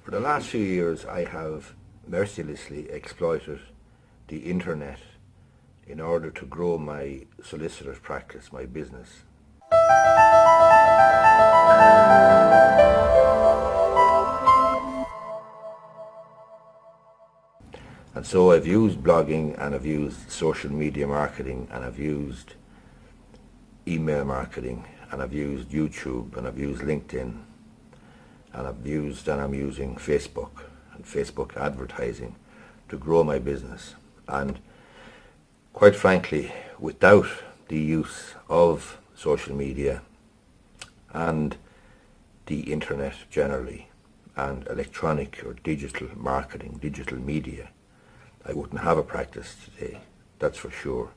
For the last few years, I have mercilessly exploited the internet in order to grow my solicitor's practice, my business. And so I've used blogging, and I've used social media marketing, and I've used email marketing, and I've used YouTube, and I've used LinkedIn, and I'm using Facebook and Facebook advertising to grow my business. And quite frankly, without the use of social media and the internet generally, and electronic or digital marketing, digital media, I wouldn't have a practice today, that's for sure,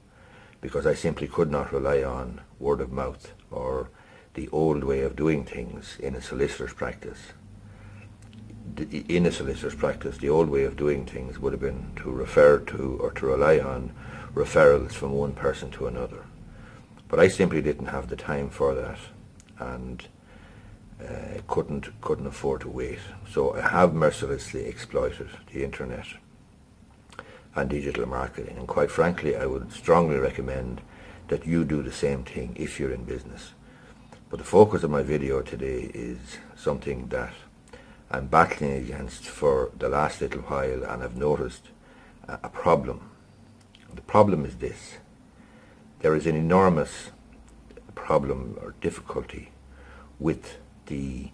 because I simply could not rely on word of mouth or the old way of doing things in a solicitor's practice. In a solicitor's practice, the old way of doing things would have been to refer to or to rely on referrals from one person to another. But I simply didn't have the time for that, and couldn't afford to wait. So I have mercilessly exploited the internet and digital marketing, and quite frankly, I would strongly recommend that you do the same thing if you're in business. But the focus of my video today is something that I'm battling against for the last little while, and I've noticed a problem. The problem is this: there is an enormous problem or difficulty with the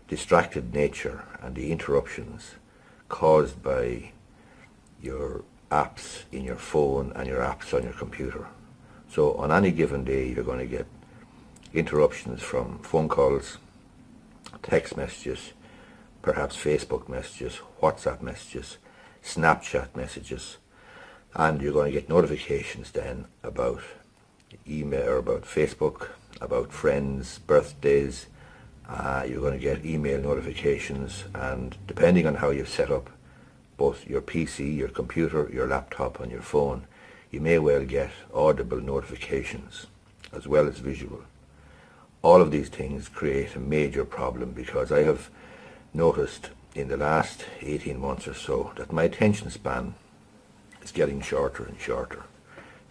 distracted nature and the interruptions caused by your apps in your phone and your apps on your computer. So on any given day, you're going to get interruptions from phone calls, text messages, perhaps Facebook messages, WhatsApp messages, Snapchat messages, and you're going to get notifications then about email or about Facebook, about friends' birthdays. You're going to get email notifications, and depending on how you've set up both your PC, your computer, your laptop and your phone, you may well get audible notifications as well as visual. All of these things create a major problem, because I have noticed in the last 18 months or so that my attention span is getting shorter and shorter.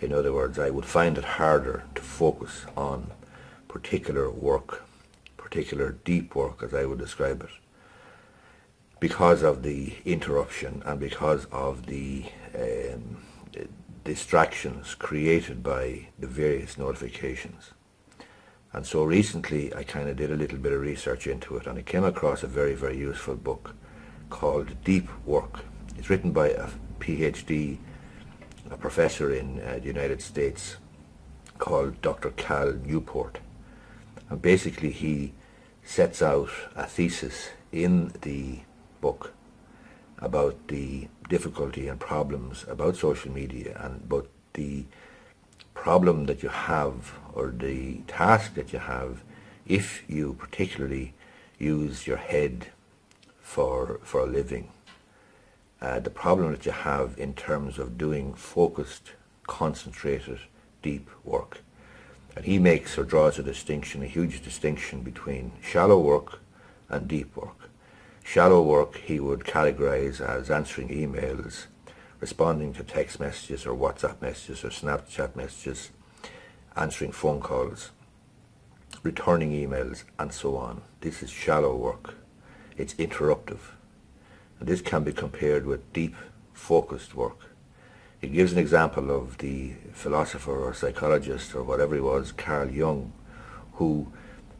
In other words, I would find it harder to focus on particular work, particular deep work as I would describe it, because of the interruption and because of the distractions created by the various notifications. And so recently I kind of did a little bit of research into it, and I came across a very, very useful book called Deep Work. It's written by a PhD, a professor in the United States called Dr. Cal Newport. And basically he sets out a thesis in the book about the difficulty and problems about social media, and about the problem that you have, or the task that you have, if you particularly use your head for a living. The problem that you have in terms of doing focused, concentrated, deep work. And he makes or draws a distinction, a huge distinction between shallow work and deep work. Shallow work he would categorize as answering emails, responding to text messages or WhatsApp messages or Snapchat messages, answering phone calls, returning emails, and so on. This is shallow work. It's interruptive. And this can be compared with deep, focused work. He gives an example of the philosopher or psychologist or whatever he was, Carl Jung, who,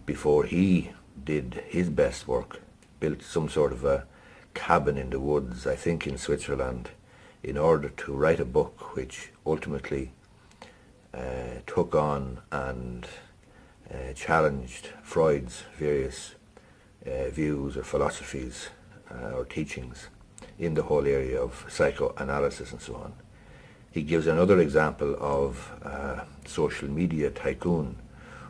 before he did his best work, built some sort of a cabin in the woods, I think in Switzerland, in order to write a book which ultimately took on and challenged Freud's various views or philosophies or teachings in the whole area of psychoanalysis and so on. He gives another example of a social media tycoon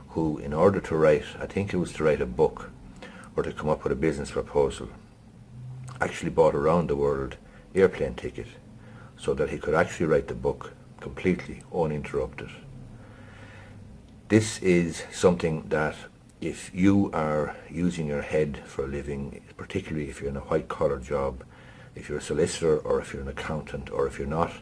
who, in order to write, I think it was to write a book or to come up with a business proposal, actually bought a round the world airplane ticket so that he could actually write the book completely uninterrupted. This is something that if you are using your head for a living, particularly if you're in a white-collar job, if you're a solicitor or if you're an accountant, or if you're not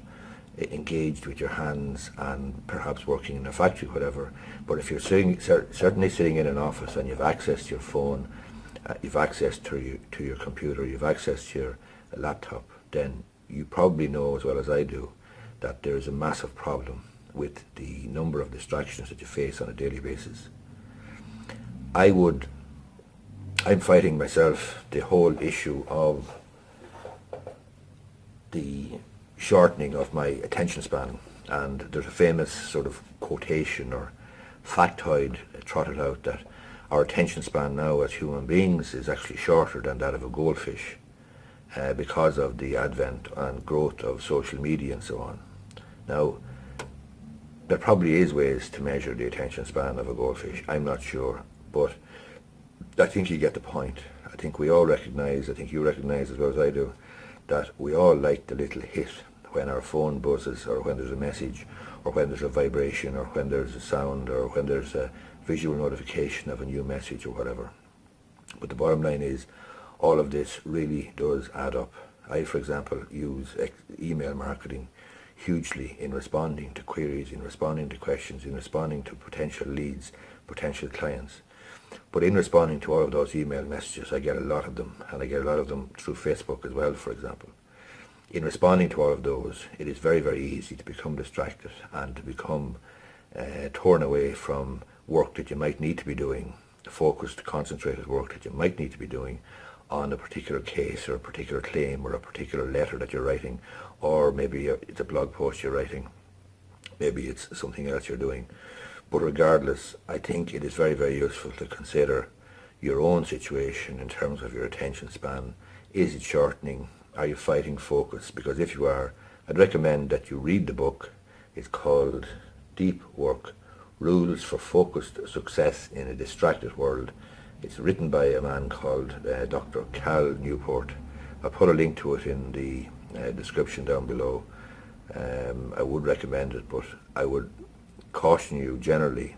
engaged with your hands and perhaps working in a factory, whatever, but if you're certainly sitting in an office and you've access to your phone, you've access to your computer, you've access to your laptop, then you probably know as well as I do that there is a massive problem with the number of distractions that you face on a daily basis. I'm fighting myself the whole issue of the shortening of my attention span, and there's a famous sort of quotation or factoid trotted out that our attention span now as human beings is actually shorter than that of a goldfish because of the advent and growth of social media and so on. Now, there probably is ways to measure the attention span of a goldfish. I'm not sure, but I think you get the point. I think we all recognise, I think you recognise as well as I do, that we all like the little hit when our phone buzzes, or when there's a message, or when there's a vibration, or when there's a sound, or when there's a visual notification of a new message or whatever. But the bottom line is, all of this really does add up. I, for example, use email marketing hugely in responding to queries, in responding to questions, in responding to potential leads, potential clients. But in responding to all of those email messages, I get a lot of them, and I get a lot of them through Facebook as well, for example. In responding to all of those, it is very, very easy to become distracted and to become torn away from work that you might need to be doing, focused, concentrated work that you might need to be doing on a particular case or a particular claim or a particular letter that you're writing, or maybe it's a blog post you're writing, maybe it's something else you're doing. But regardless, I think it is very, very useful to consider your own situation in terms of your attention span. Is it shortening? Are you fighting focus? Because if you are, I'd recommend that you read the book. It's called Deep Work, Rules for Focused Success in a Distracted World. It's written by a man called Dr. Cal Newport. I'll put a link to it in the description down below. I would recommend it, but I would caution you generally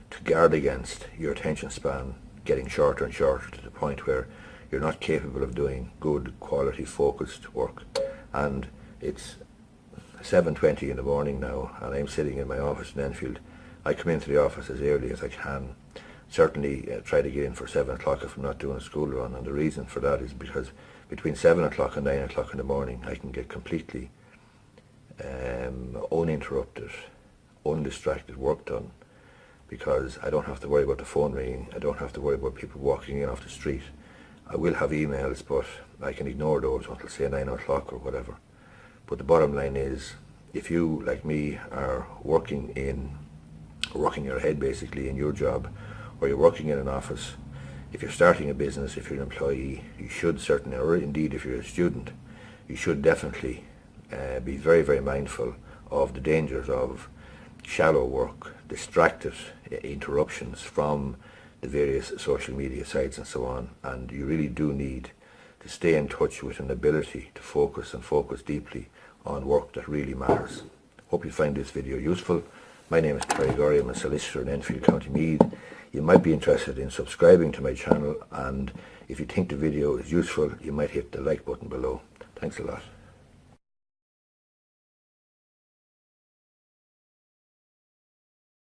to guard against your attention span getting shorter and shorter to the point where you're not capable of doing good quality focused work. And it's 7:20 in the morning now, and I'm sitting in my office in Enfield. I come into the office as early as I can, certainly try to get in for 7 o'clock if I'm not doing a school run, and the reason for that is because between 7 o'clock and 9 o'clock in the morning I can get completely uninterrupted, undistracted work done, because I don't have to worry about the phone ringing, I don't have to worry about people walking in off the street. I will have emails, but I can ignore those until say 9 o'clock or whatever. But the bottom line is, if you, like me, are working your head basically in your job, or you're working in an office, if you're starting a business, if you're an employee, you should certainly, or indeed if you're a student, you should definitely be very, very mindful of the dangers of shallow work, distracted interruptions from the various social media sites and so on, and you really do need to stay in touch with an ability to focus and focus deeply on work that really matters. Hope you find this video useful. My name is Gorry. I'm a solicitor in Enfield, County Meath. You might be interested in subscribing to my channel, and if you think the video is useful, you might hit the like button below. Thanks a lot.